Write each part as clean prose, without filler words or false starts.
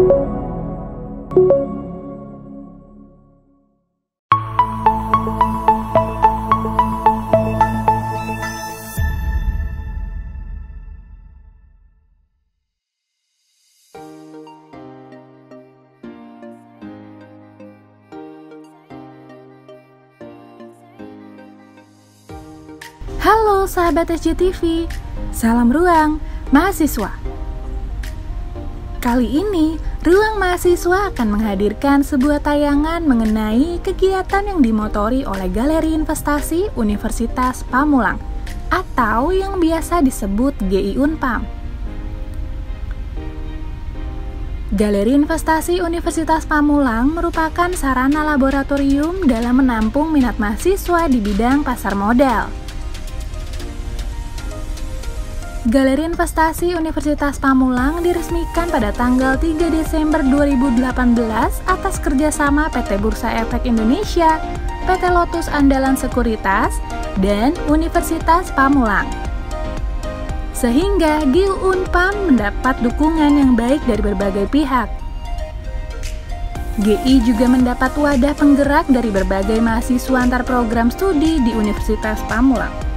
Halo sahabat SJTV, salam ruang mahasiswa. Kali ini, Ruang Mahasiswa akan menghadirkan sebuah tayangan mengenai kegiatan yang dimotori oleh Galeri Investasi Universitas Pamulang atau yang biasa disebut GI Unpam. Galeri Investasi Universitas Pamulang merupakan sarana laboratorium dalam menampung minat mahasiswa di bidang pasar modal. Galeri Investasi Universitas Pamulang diresmikan pada tanggal 3 Desember 2018 atas kerjasama PT Bursa Efek Indonesia, PT Lotus Andalan Sekuritas, dan Universitas Pamulang. Sehingga GI Unpam mendapat dukungan yang baik dari berbagai pihak. GI juga mendapat wadah penggerak dari berbagai mahasiswa antar program studi di Universitas Pamulang.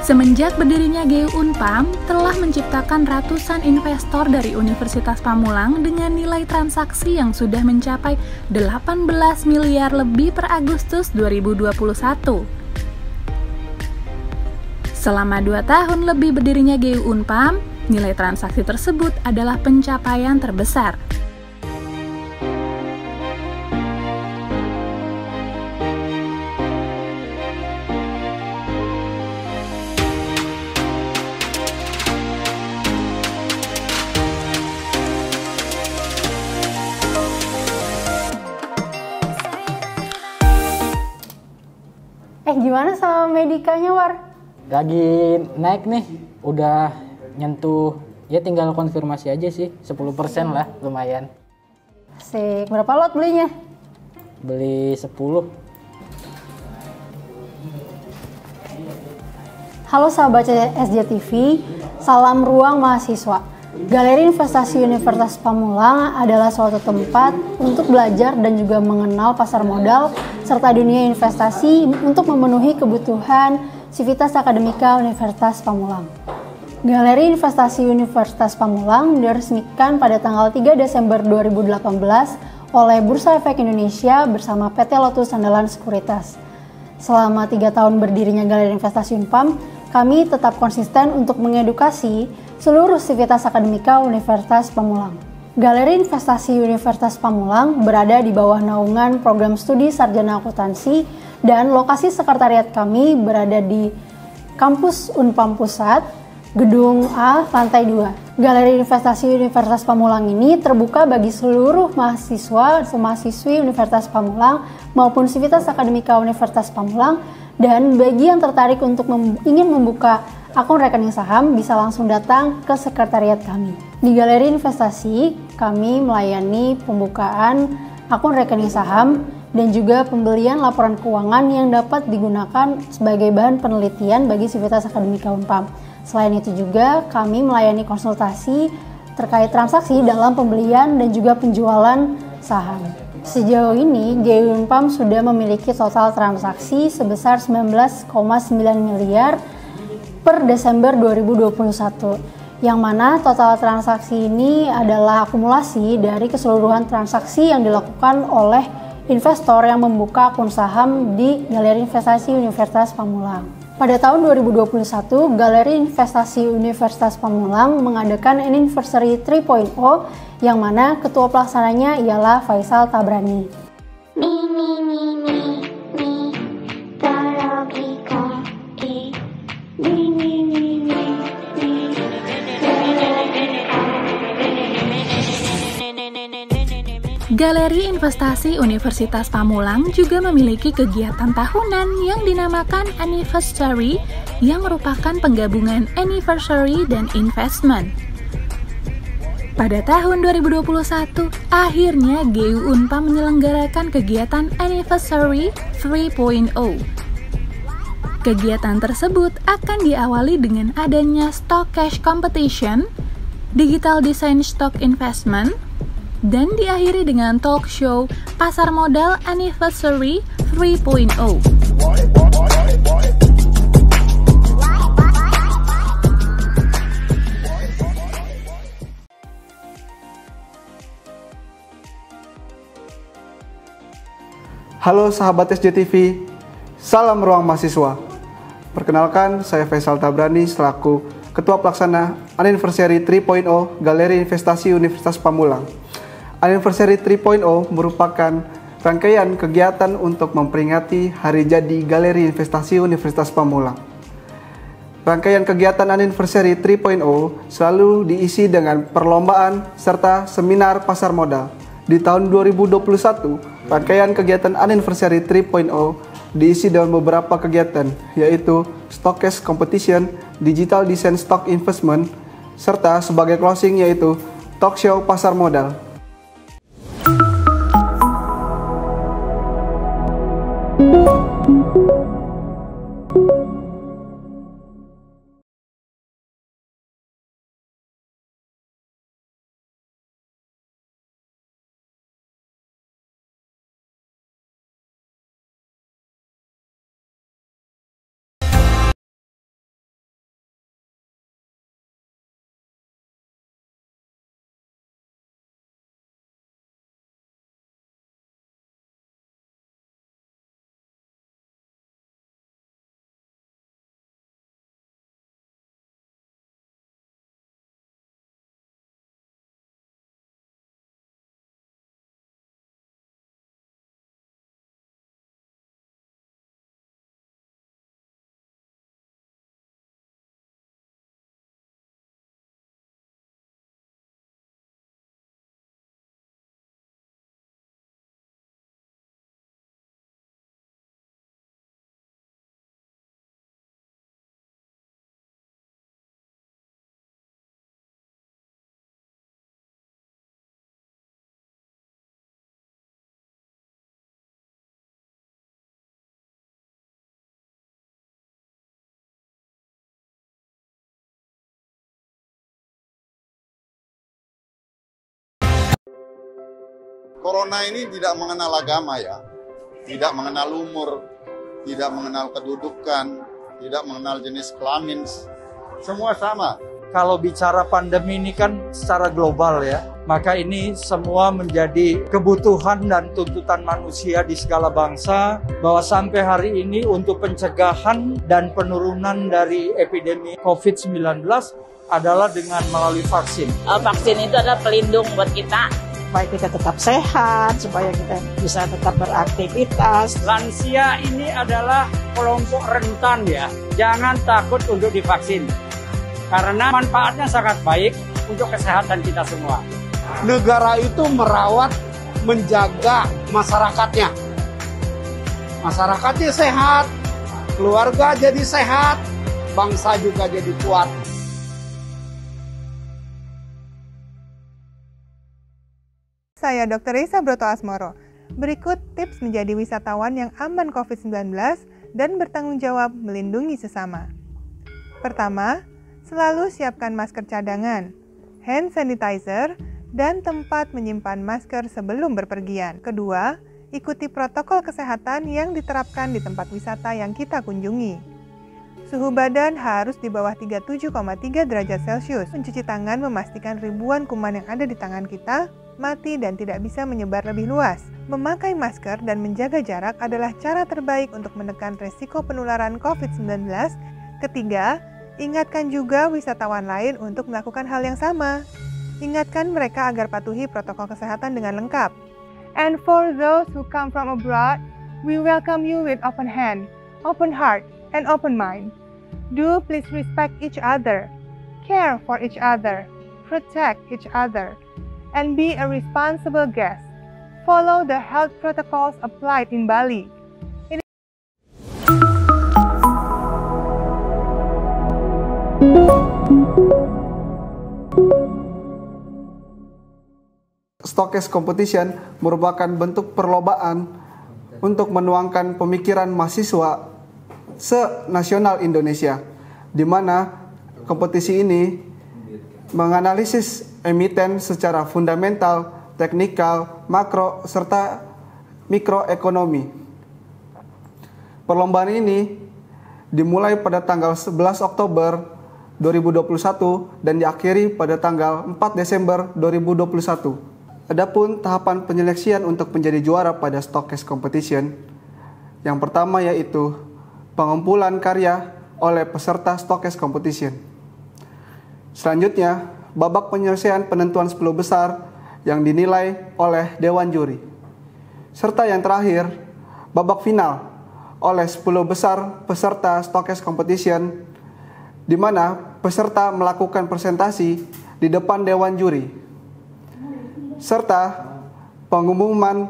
Semenjak berdirinya GI Unpam, telah menciptakan ratusan investor dari Universitas Pamulang dengan nilai transaksi yang sudah mencapai 18 miliar lebih per Agustus 2021. Selama 2 tahun lebih berdirinya GI Unpam, nilai transaksi tersebut adalah pencapaian terbesar. Gimana sama medikanya, War? Lagi naik nih, udah nyentuh, ya tinggal konfirmasi aja sih, 10% lah, lumayan. Asik, berapa lot belinya? Beli 10. Halo sahabat SJTV, salam ruang mahasiswa. Galeri Investasi Universitas Pamulang adalah suatu tempat untuk belajar dan juga mengenal pasar modal serta dunia investasi untuk memenuhi kebutuhan Civitas Akademika Universitas Pamulang. Galeri Investasi Universitas Pamulang diresmikan pada tanggal 3 Desember 2018 oleh Bursa Efek Indonesia bersama PT Lotus Andalan Sekuritas. Selama 3 tahun berdirinya Galeri Investasi Unpam, kami tetap konsisten untuk mengedukasi seluruh Civitas Akademika Universitas Pamulang. Galeri Investasi Universitas Pamulang berada di bawah naungan program studi Sarjana Akuntansi dan lokasi sekretariat kami berada di Kampus Unpam Pusat, Gedung A, Lantai 2. Galeri Investasi Universitas Pamulang ini terbuka bagi seluruh mahasiswa atau mahasiswi Universitas Pamulang maupun Civitas Akademika Universitas Pamulang, dan bagi yang tertarik untuk ingin membuka akun rekening saham bisa langsung datang ke sekretariat kami. Di Galeri Investasi, kami melayani pembukaan akun rekening saham dan juga pembelian laporan keuangan yang dapat digunakan sebagai bahan penelitian bagi Civitas Akademika Unpam. Selain itu juga kami melayani konsultasi terkait transaksi dalam pembelian dan juga penjualan saham. Sejauh ini, GI Unpam sudah memiliki total transaksi sebesar 19,9 miliar per Desember 2021, yang mana total transaksi ini adalah akumulasi dari keseluruhan transaksi yang dilakukan oleh investor yang membuka akun saham di Galeri Investasi Universitas Pamulang. Pada tahun 2021, Galeri Investasi Universitas Pamulang mengadakan Anniversary 3.0 yang mana ketua pelaksananya ialah Faisal Tabrani. Galeri Investasi Universitas Pamulang juga memiliki kegiatan tahunan yang dinamakan Anniversary, yang merupakan penggabungan anniversary dan investment. Pada tahun 2021, akhirnya GI Unpam menyelenggarakan kegiatan Anniversary 3.0. Kegiatan tersebut akan diawali dengan adanya stock cash competition, Digital Design Stock Investment, dan diakhiri dengan talk show Pasar Modal Anniversary 3.0. Halo sahabat SJTV, salam ruang mahasiswa. Perkenalkan, saya Faisal Tabrani selaku Ketua Pelaksana Anniversary 3.0 Galeri Investasi Universitas Pamulang. Anniversary 3.0 merupakan rangkaian kegiatan untuk memperingati hari jadi Galeri Investasi Universitas Pamulang. Rangkaian kegiatan Anniversary 3.0 selalu diisi dengan perlombaan serta seminar pasar modal. Di tahun 2021, rangkaian kegiatan Anniversary 3.0 diisi dengan beberapa kegiatan, yaitu Stockcase Competition, Digital Design Stock Investment, serta sebagai closing yaitu Talk Show Pasar Modal. Corona ini tidak mengenal agama ya, tidak mengenal umur, tidak mengenal kedudukan, tidak mengenal jenis kelamin, semua sama. Kalau bicara pandemi ini kan secara global ya, maka ini semua menjadi kebutuhan dan tuntutan manusia di segala bangsa, bahwa sampai hari ini untuk pencegahan dan penurunan dari epidemi COVID-19 adalah dengan melalui vaksin. Vaksin itu adalah pelindung buat kita. Supaya kita tetap sehat, supaya kita bisa tetap beraktivitas. Lansia ini adalah kelompok rentan ya, jangan takut untuk divaksin. Karena manfaatnya sangat baik untuk kesehatan kita semua. Negara itu merawat, menjaga masyarakatnya. Masyarakatnya sehat, keluarga jadi sehat, bangsa juga jadi kuat. Saya Dr. Risa Broto Asmoro. Berikut tips menjadi wisatawan yang aman COVID-19 dan bertanggung jawab melindungi sesama. Pertama, selalu siapkan masker cadangan, hand sanitizer, dan tempat menyimpan masker sebelum berpergian. Kedua, ikuti protokol kesehatan yang diterapkan di tempat wisata yang kita kunjungi. Suhu badan harus di bawah 37,3 derajat Celcius. Mencuci tangan memastikan ribuan kuman yang ada di tangan kita mati dan tidak bisa menyebar lebih luas. Memakai masker dan menjaga jarak adalah cara terbaik untuk menekan resiko penularan COVID-19. Ketiga, ingatkan juga wisatawan lain untuk melakukan hal yang sama. Ingatkan mereka agar patuhi protokol kesehatan dengan lengkap. And for those who come from abroad, we welcome you with open hand, open heart, and open mind. Do please respect each other, care for each other, protect each other, and be a responsible guest. Follow the health protocols applied in Bali. Stockcase Competition merupakan bentuk perlombaan untuk menuangkan pemikiran mahasiswa se-nasional Indonesia, di mana kompetisi ini menganalisis emiten secara fundamental, teknikal, makro, serta mikroekonomi. Perlombaan ini dimulai pada tanggal 11 Oktober 2021 dan diakhiri pada tanggal 4 Desember 2021. Adapun tahapan penyeleksian untuk menjadi juara pada Stockcase Competition, yang pertama yaitu pengumpulan karya oleh peserta Stockcase Competition. Selanjutnya, babak penyelesaian penentuan 10 besar yang dinilai oleh Dewan Juri. Serta yang terakhir, babak final oleh 10 besar peserta Stockcase Competition, di mana peserta melakukan presentasi di depan Dewan Juri. Serta pengumuman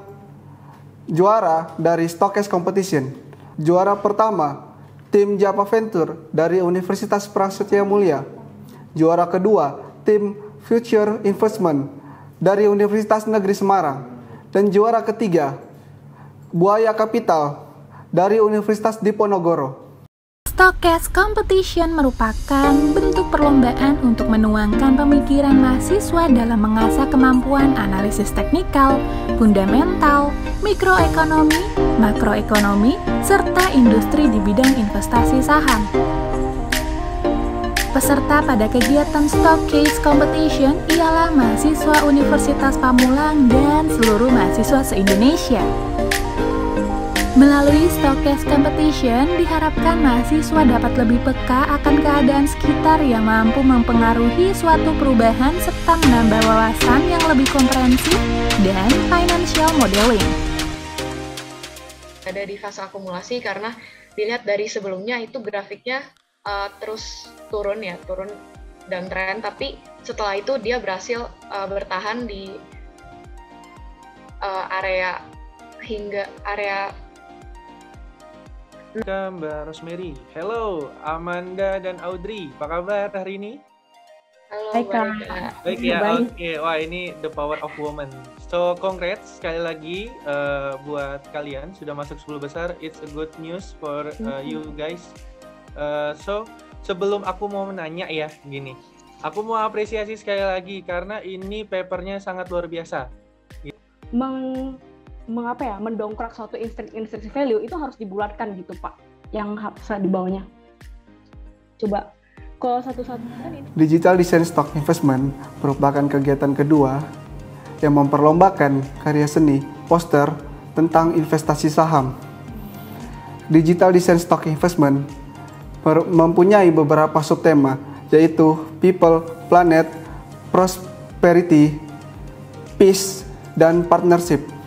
juara dari Stockcase Competition. Juara pertama, tim Java Venture dari Universitas Prasetya Mulia. Juara kedua, tim Future Investment dari Universitas Negeri Semarang. Dan juara ketiga, Buaya Capital dari Universitas Diponegoro. Stockcase Competition merupakan bentuk perlombaan untuk menuangkan pemikiran mahasiswa dalam mengasah kemampuan analisis teknikal, fundamental, mikroekonomi, makroekonomi, serta industri di bidang investasi saham. Peserta pada kegiatan Stockcase Competition ialah mahasiswa Universitas Pamulang dan seluruh mahasiswa se-Indonesia. Melalui Stockcase Competition, diharapkan mahasiswa dapat lebih peka akan keadaan sekitar yang mampu mempengaruhi suatu perubahan serta menambah wawasan yang lebih komprehensif dan financial modeling. Ada di fase akumulasi karena dilihat dari sebelumnya itu grafiknya terus turun dan tren, tapi setelah itu dia berhasil bertahan di area Mbak Rosemary. Hello, Amanda dan Audrey. Apa kabar hari ini? Halo, baik ya, oke. Wah, ini the power of woman. So, congrats sekali lagi buat kalian sudah masuk 10 besar. It's a good news for you guys. So, sebelum aku mau menanya ya, gini. Aku mau apresiasi sekali lagi karena ini papernya sangat luar biasa. Mendongkrak suatu intrinsic value itu harus dibulatkan gitu Pak, yang harus di bawahnya. Coba kalau satu-satu kan ini. Digital Design Stock Investment merupakan kegiatan kedua yang memperlombakan karya seni poster tentang investasi saham. Digital Design Stock Investment mempunyai beberapa subtema, yaitu People, Planet, Prosperity, Peace, dan Partnership.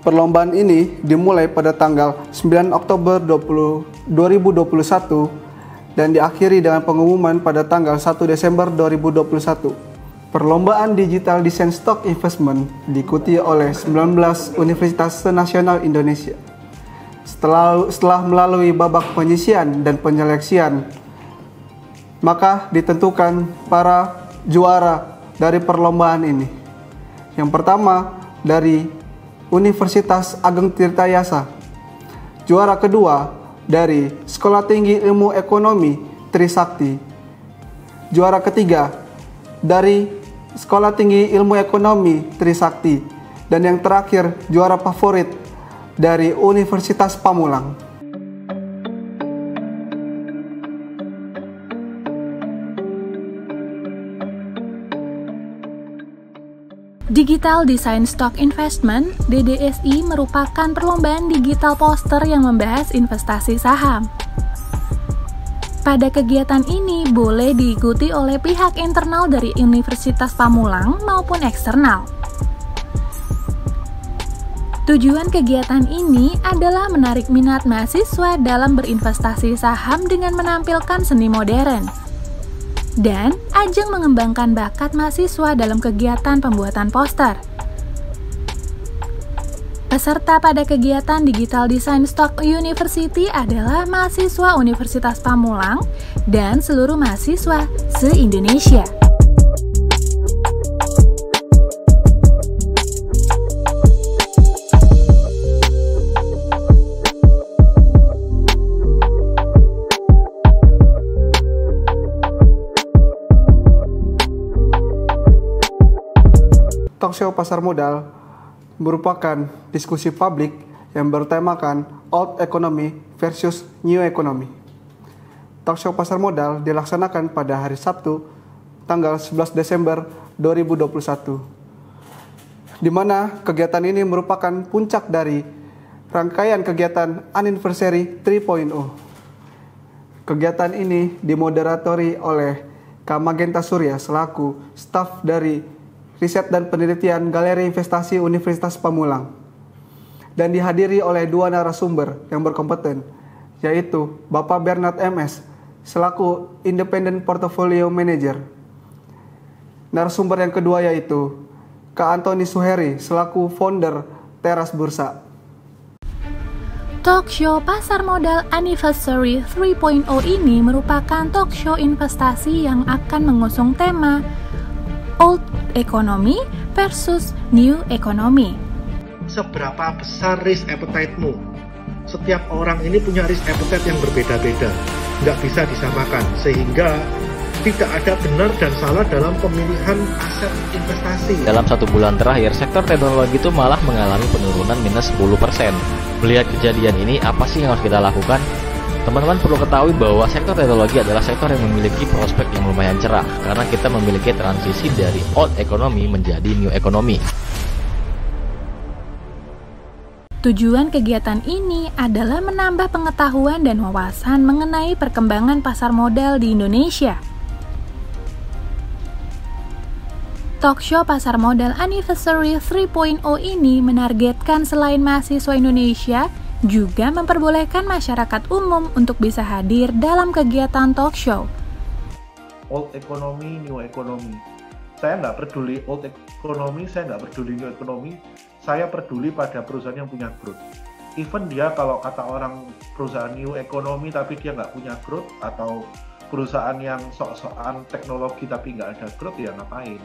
Perlombaan ini dimulai pada tanggal 9 Oktober 2021 dan diakhiri dengan pengumuman pada tanggal 1 Desember 2021. Perlombaan Digital Design Stock Investment diikuti oleh 19 universitas senasional Indonesia. Setelah melalui babak penyisian dan penyeleksian, maka ditentukan para juara dari perlombaan ini. Yang pertama dari Universitas Ageng Tirtayasa. Juara kedua dari Sekolah Tinggi Ilmu Ekonomi Trisakti. Juara ketiga dari Sekolah Tinggi Ilmu Ekonomi Trisakti. Dan yang terakhir juara favorit dari Universitas Pamulang. Digital Design Stock Investment (DDSI) merupakan perlombaan digital poster yang membahas investasi saham. Pada kegiatan ini boleh diikuti oleh pihak internal dari Universitas Pamulang maupun eksternal. Tujuan kegiatan ini adalah menarik minat mahasiswa dalam berinvestasi saham dengan menampilkan seni modern dan ajang mengembangkan bakat mahasiswa dalam kegiatan pembuatan poster. Peserta pada kegiatan Digital Design Stock University adalah mahasiswa Universitas Pamulang dan seluruh mahasiswa se-Indonesia. Talkshow Pasar Modal merupakan diskusi publik yang bertemakan Old Economy versus New Economy. Talkshow Pasar Modal dilaksanakan pada hari Sabtu, tanggal 11 Desember 2021, di mana kegiatan ini merupakan puncak dari rangkaian kegiatan Anniversary 3.0. Kegiatan ini dimoderatori oleh Kak Magenta Surya selaku staf dari Riset dan Penelitian Galeri Investasi Universitas Pamulang, dan dihadiri oleh dua narasumber yang berkompeten, yaitu Bapak Bernard MS selaku Independent Portfolio Manager. Narasumber yang kedua yaitu Kak Antoni Suheri selaku founder Teras Bursa. Talkshow Pasar Modal Anniversary 3.0 ini merupakan talkshow investasi yang akan mengusung tema Old Economy versus New Economy. Seberapa besar risk appetite-mu? Setiap orang ini punya risk appetite yang berbeda-beda, nggak bisa disamakan, sehingga tidak ada benar dan salah dalam pemilihan aset investasi. Dalam 1 bulan terakhir, sektor teknologi itu malah mengalami penurunan minus 10%. Melihat kejadian ini, apa sih yang harus kita lakukan? Teman-teman perlu ketahui bahwa sektor teknologi adalah sektor yang memiliki prospek yang lumayan cerah, karena kita memiliki transisi dari old economy menjadi new economy. Tujuan kegiatan ini adalah menambah pengetahuan dan wawasan mengenai perkembangan pasar modal di Indonesia. Talkshow Pasar Modal Anniversary 3.0 ini menargetkan selain mahasiswa Indonesia, juga memperbolehkan masyarakat umum untuk bisa hadir dalam kegiatan talkshow. Old economy, new economy. Saya nggak peduli old economy, saya nggak peduli new economy. Saya peduli pada perusahaan yang punya growth. Even dia kalau kata orang perusahaan new economy tapi dia nggak punya growth, atau perusahaan yang sok-sokan teknologi tapi nggak ada growth, ya ngapain?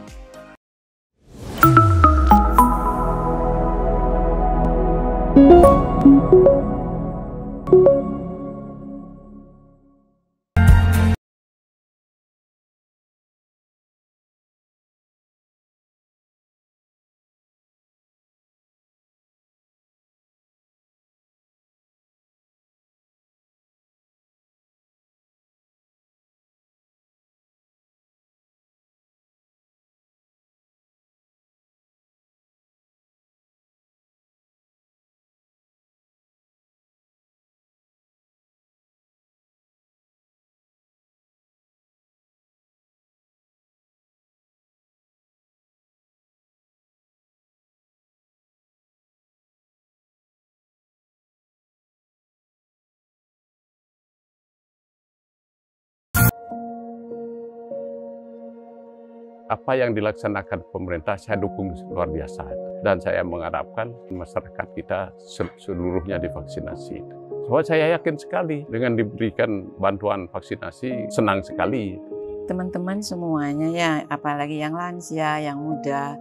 Apa yang dilaksanakan pemerintah saya dukung luar biasa, dan saya mengharapkan masyarakat kita seluruhnya divaksinasi. So, saya yakin sekali dengan diberikan bantuan vaksinasi, senang sekali. Teman-teman semuanya ya, apalagi yang lansia, yang muda,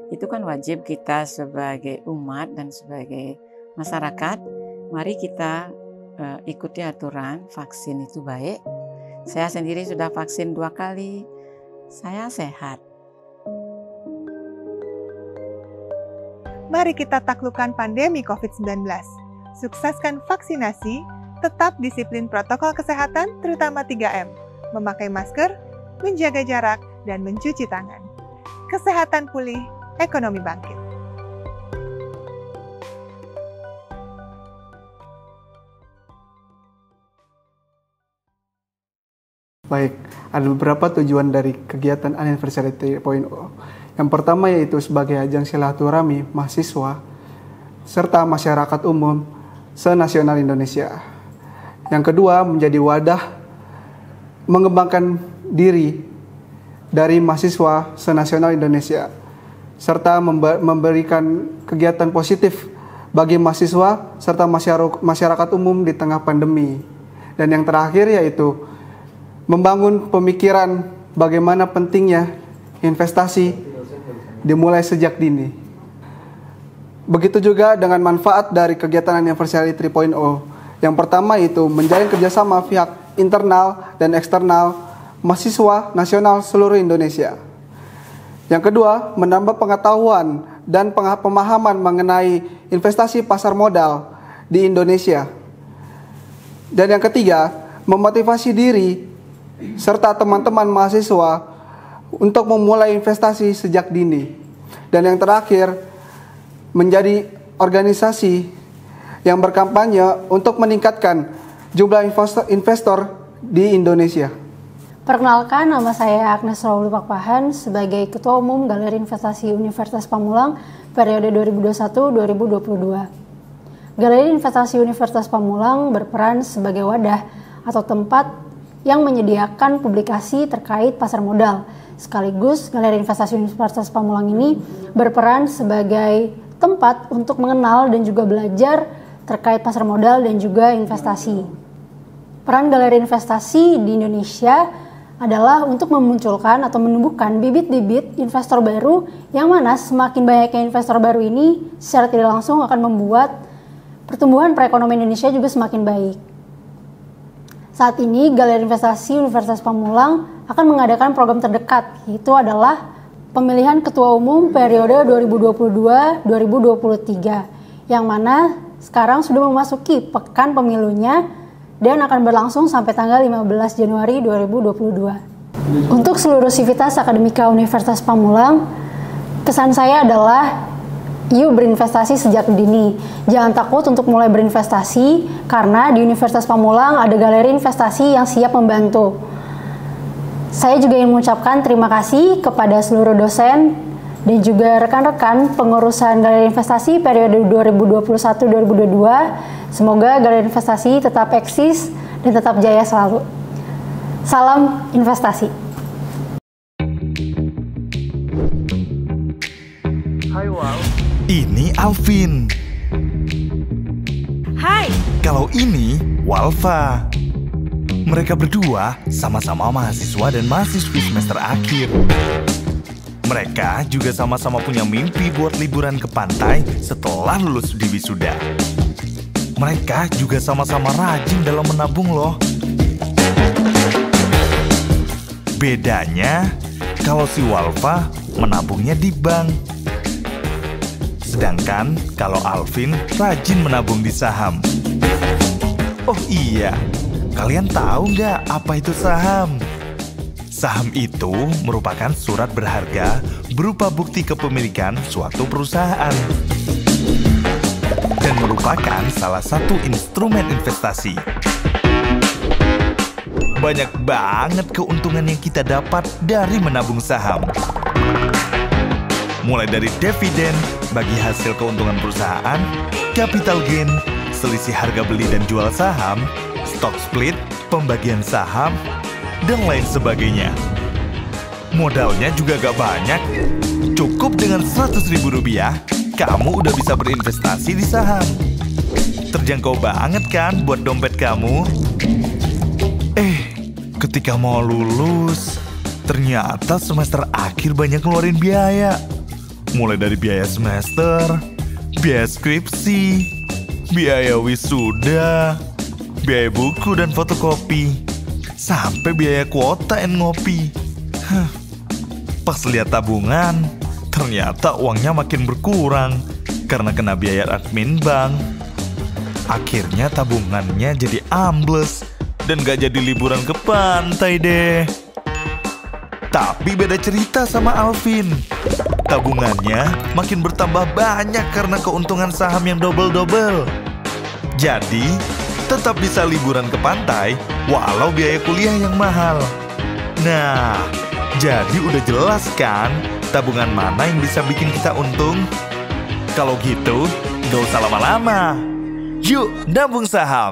itu kan wajib kita sebagai umat dan sebagai masyarakat, mari kita ikuti aturan. Vaksin itu baik. Saya sendiri sudah vaksin 2 kali. Saya sehat. Mari kita taklukkan pandemi COVID-19. Sukseskan vaksinasi, tetap disiplin protokol kesehatan terutama 3M. Memakai masker, menjaga jarak, dan mencuci tangan. Kesehatan pulih, ekonomi bangkit. Baik, ada beberapa tujuan dari kegiatan Anniversary 3.0. Yang pertama yaitu sebagai ajang silaturahmi mahasiswa serta masyarakat umum se-nasional Indonesia. Yang kedua menjadi wadah mengembangkan diri dari mahasiswa se-nasional Indonesia serta memberikan kegiatan positif bagi mahasiswa serta masyarakat umum di tengah pandemi. Dan yang terakhir yaitu membangun pemikiran bagaimana pentingnya investasi dimulai sejak dini. Begitu juga dengan manfaat dari kegiatan Anniversary 3.0. Yang pertama itu menjalin kerjasama pihak internal dan eksternal mahasiswa nasional seluruh Indonesia. Yang kedua, menambah pengetahuan dan pemahaman mengenai investasi pasar modal di Indonesia. Dan yang ketiga, memotivasi diri serta teman-teman mahasiswa untuk memulai investasi sejak dini. Dan yang terakhir, menjadi organisasi yang berkampanye untuk meningkatkan jumlah investor di Indonesia. Perkenalkan, nama saya Agnes Rauli Pakpahan sebagai Ketua Umum Galeri Investasi Universitas Pamulang periode 2021-2022. Galeri Investasi Universitas Pamulang berperan sebagai wadah atau tempat yang menyediakan publikasi terkait pasar modal. Sekaligus, Galeri Investasi Universitas Pamulang ini berperan sebagai tempat untuk mengenal dan juga belajar terkait pasar modal dan juga investasi. Peran Galeri Investasi di Indonesia adalah untuk memunculkan atau menumbuhkan bibit-bibit investor baru, yang mana semakin banyaknya investor baru ini secara tidak langsung akan membuat pertumbuhan perekonomian Indonesia juga semakin baik. Saat ini Galeri Investasi Universitas Pamulang akan mengadakan program terdekat, yaitu adalah pemilihan Ketua Umum periode 2022-2023, yang mana sekarang sudah memasuki pekan pemilunya dan akan berlangsung sampai tanggal 15 Januari 2022. Untuk seluruh sivitas akademika Universitas Pamulang, pesan saya adalah yuk berinvestasi sejak dini. Jangan takut untuk mulai berinvestasi, karena di Universitas Pamulang ada galeri investasi yang siap membantu. Saya juga ingin mengucapkan terima kasih kepada seluruh dosen dan juga rekan-rekan pengurusan Galeri Investasi periode 2021-2022. Semoga Galeri Investasi tetap eksis dan tetap jaya selalu. Salam investasi. Hai Wow. Ini Alvin. Hai. Kalau ini Walfa. Mereka berdua sama-sama mahasiswa dan mahasiswi semester akhir. Mereka juga sama-sama punya mimpi buat liburan ke pantai setelah lulus di wisuda. Mereka juga sama-sama rajin dalam menabung loh. Bedanya, kalau si Walfa menabungnya di bank. Sedangkan kalau Alvin rajin menabung di saham. Oh iya, kalian tahu nggak apa itu saham? Saham itu merupakan surat berharga berupa bukti kepemilikan suatu perusahaan dan merupakan salah satu instrumen investasi. Banyak banget keuntungan yang kita dapat dari menabung saham. Mulai dari dividen bagi hasil keuntungan perusahaan, capital gain, selisih harga beli dan jual saham, stock split, pembagian saham, dan lain sebagainya. Modalnya juga gak banyak. Cukup dengan Rp100.000, kamu udah bisa berinvestasi di saham. Terjangkau banget kan buat dompet kamu? Ketika mau lulus, ternyata semester akhir banyak ngeluarin biaya. Mulai dari biaya semester, biaya skripsi, biaya wisuda, biaya buku dan fotokopi, sampai biaya kuota and ngopi. Pas lihat tabungan, ternyata uangnya makin berkurang karena kena biaya admin bank. Akhirnya tabungannya jadi ambles dan gak jadi liburan ke pantai deh. Tapi beda cerita sama Alvin. Tabungannya makin bertambah banyak karena keuntungan saham yang double-double. Jadi, tetap bisa liburan ke pantai walau biaya kuliah yang mahal. Nah, jadi udah jelas kan tabungan mana yang bisa bikin kita untung? Kalau gitu, gak usah lama-lama. Yuk, nabung saham.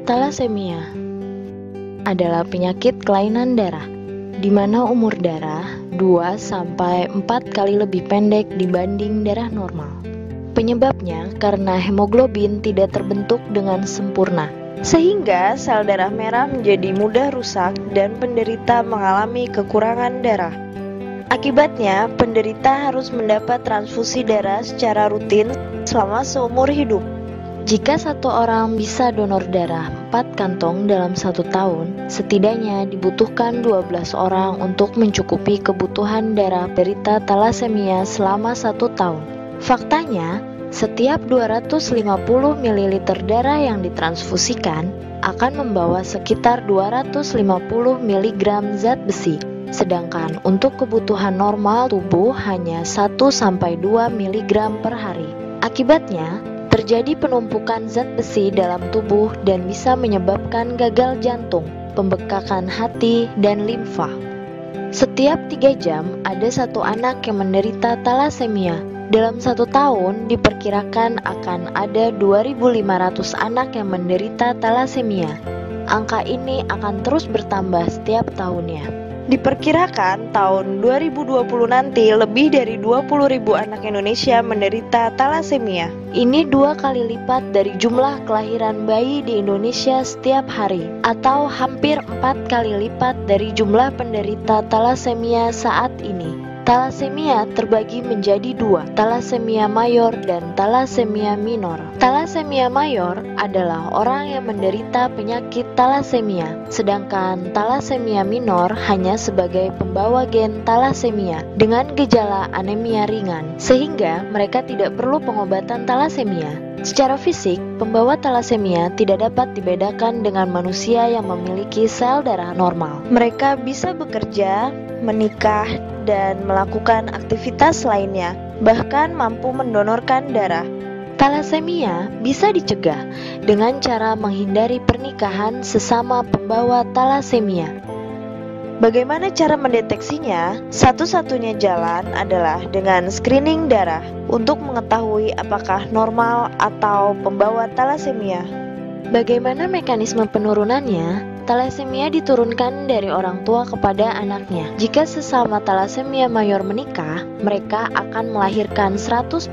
Talasemia adalah penyakit kelainan darah, di mana umur darah 2-4 kali lebih pendek dibanding darah normal. Penyebabnya karena hemoglobin tidak terbentuk dengan sempurna, sehingga sel darah merah menjadi mudah rusak dan penderita mengalami kekurangan darah. Akibatnya, penderita harus mendapat transfusi darah secara rutin selama seumur hidup. Jika satu orang bisa donor darah 4 kantong dalam 1 tahun, setidaknya dibutuhkan 12 orang untuk mencukupi kebutuhan darah penderita talasemia selama 1 tahun. Faktanya, setiap 250 ml darah yang ditransfusikan akan membawa sekitar 250 mg zat besi, sedangkan untuk kebutuhan normal tubuh hanya 1-2 mg per hari. Akibatnya, terjadi penumpukan zat besi dalam tubuh dan bisa menyebabkan gagal jantung, pembekakan hati, dan limfa. Setiap 3 jam ada 1 anak yang menderita talasemia. Dalam 1 tahun diperkirakan akan ada 2.500 anak yang menderita talasemia. Angka ini akan terus bertambah setiap tahunnya. Diperkirakan tahun 2020 nanti lebih dari 20.000 anak Indonesia menderita talasemia. Ini 2 kali lipat dari jumlah kelahiran bayi di Indonesia setiap hari, atau hampir 4 kali lipat dari jumlah penderita talasemia saat ini. Talasemia terbagi menjadi 2, talasemia mayor dan talasemia minor. Talasemia mayor adalah orang yang menderita penyakit talasemia, sedangkan talasemia minor hanya sebagai pembawa gen talasemia dengan gejala anemia ringan, sehingga mereka tidak perlu pengobatan talasemia. Secara fisik, pembawa talasemia tidak dapat dibedakan dengan manusia yang memiliki sel darah normal. Mereka bisa bekerja, menikah, dan melakukan aktivitas lainnya, bahkan mampu mendonorkan darah. Talasemia bisa dicegah dengan cara menghindari pernikahan sesama pembawa talasemia. Bagaimana cara mendeteksinya? Satu-satunya jalan adalah dengan screening darah untuk mengetahui apakah normal atau pembawa talasemia. Bagaimana mekanisme penurunannya? Talasemia diturunkan dari orang tua kepada anaknya. Jika sesama talasemia mayor menikah, mereka akan melahirkan 100%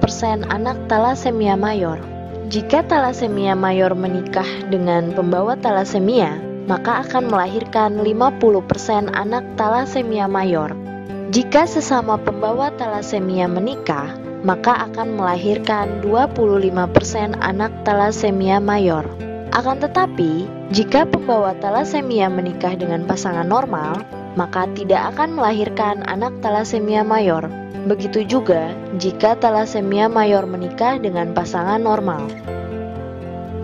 anak talasemia mayor. Jika talasemia mayor menikah dengan pembawa talasemia, maka akan melahirkan 50% anak talasemia mayor. Jika sesama pembawa talasemia menikah, maka akan melahirkan 25% anak talasemia mayor. Akan tetapi, jika pembawa talasemia menikah dengan pasangan normal, maka tidak akan melahirkan anak talasemia mayor. Begitu juga jika talasemia mayor menikah dengan pasangan normal.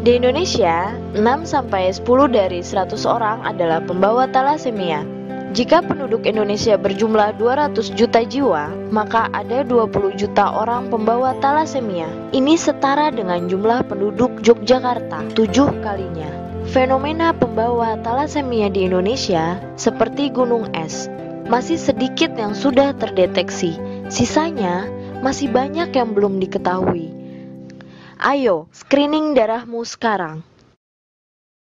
Di Indonesia, 6-10 dari 100 orang adalah pembawa talasemia. Jika penduduk Indonesia berjumlah 200 juta jiwa, maka ada 20 juta orang pembawa talasemia. Ini setara dengan jumlah penduduk Yogyakarta 7 kalinya. Fenomena pembawa talasemia di Indonesia seperti gunung es. Masih sedikit yang sudah terdeteksi, sisanya masih banyak yang belum diketahui. Ayo, screening darahmu sekarang.